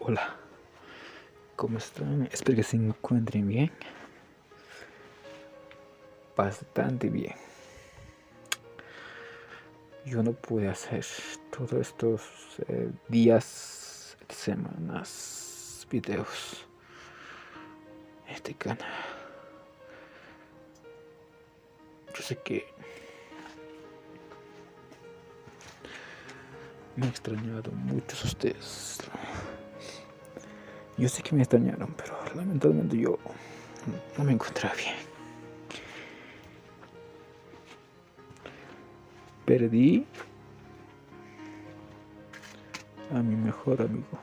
Hola, ¿cómo están? Espero que se encuentren bien. Bastante bien. Yo no pude hacer todos estos días, semanas, videos en este canal. Yo sé que me han extrañado muchos ustedes. Yo sé que me extrañaron, pero lamentablemente yo no me encontraba bien. Perdí a mi mejor amigo.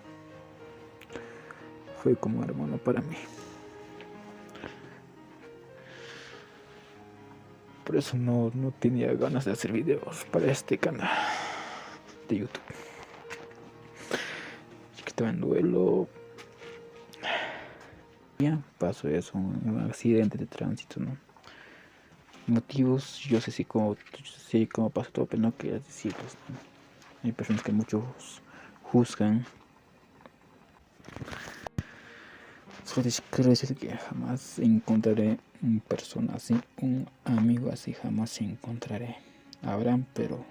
Fue como un hermano para mí. Por eso no tenía ganas de hacer videos para este canal de YouTube. Que estaba en duelo. Ya pasó eso, un accidente de tránsito, ¿no? Motivos, yo sé cómo pasó todo, pero no quería decirles, ¿no? Hay personas que muchos juzgan. Solo quiero decir que jamás encontraré una persona así, un amigo así, jamás encontraré. Habrán, pero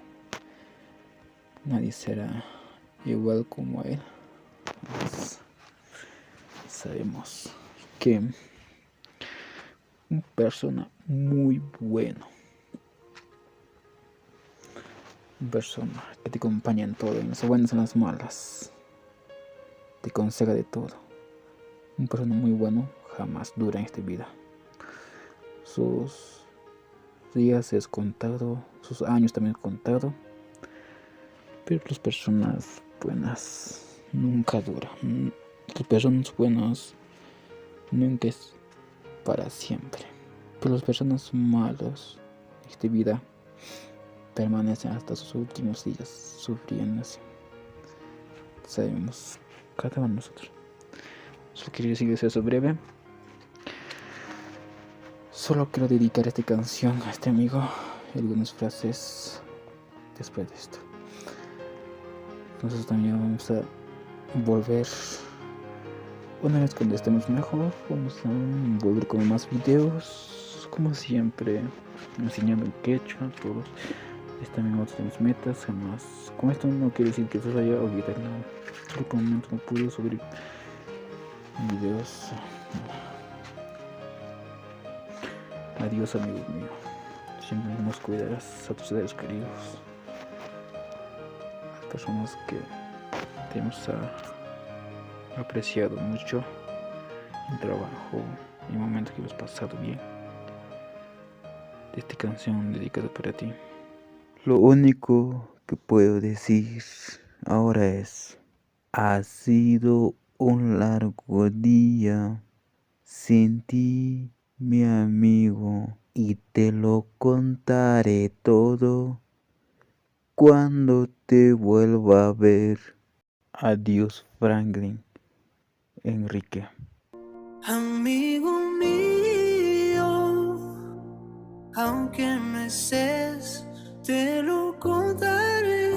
nadie será igual como él. Pues, sabemos que una persona muy bueno, una persona que te acompaña en todo, en las buenas y en las malas, te aconseja de todo. Una persona muy bueno jamás dura en esta vida. Sus días es contado, sus años también es contado, pero las personas buenas nunca duran. Las personas buenas nunca es para siempre, pero las personas malas en esta vida permanecen hasta sus últimos días sufriendo así. Sabemos cada uno de nosotros. Solo quería decir eso breve. Solo quiero dedicar esta canción a este amigo y algunas frases después de esto. Nosotros también vamos a volver una vez cuando estemos mejor. Vamos a volver con más videos, como siempre, enseñando el quechua a todos. También otros de mis metas, jamás. Con esto no quiere decir que se vaya a olvidar, no. Solo por un momento no pude subir videos. Adiós, amigos míos. Siempre nos cuidarás a tus seres queridos, a las personas que te hemos apreciado mucho en trabajo y momentos que hemos pasado bien. Esta canción dedicada para ti. Lo único que puedo decir ahora es: ha sido un largo día sin ti, mi amigo, y te lo contaré todo cuando te vuelva a ver. Adiós, Franklin Enrique. Amigo mío, aunque me estés, te lo contaré.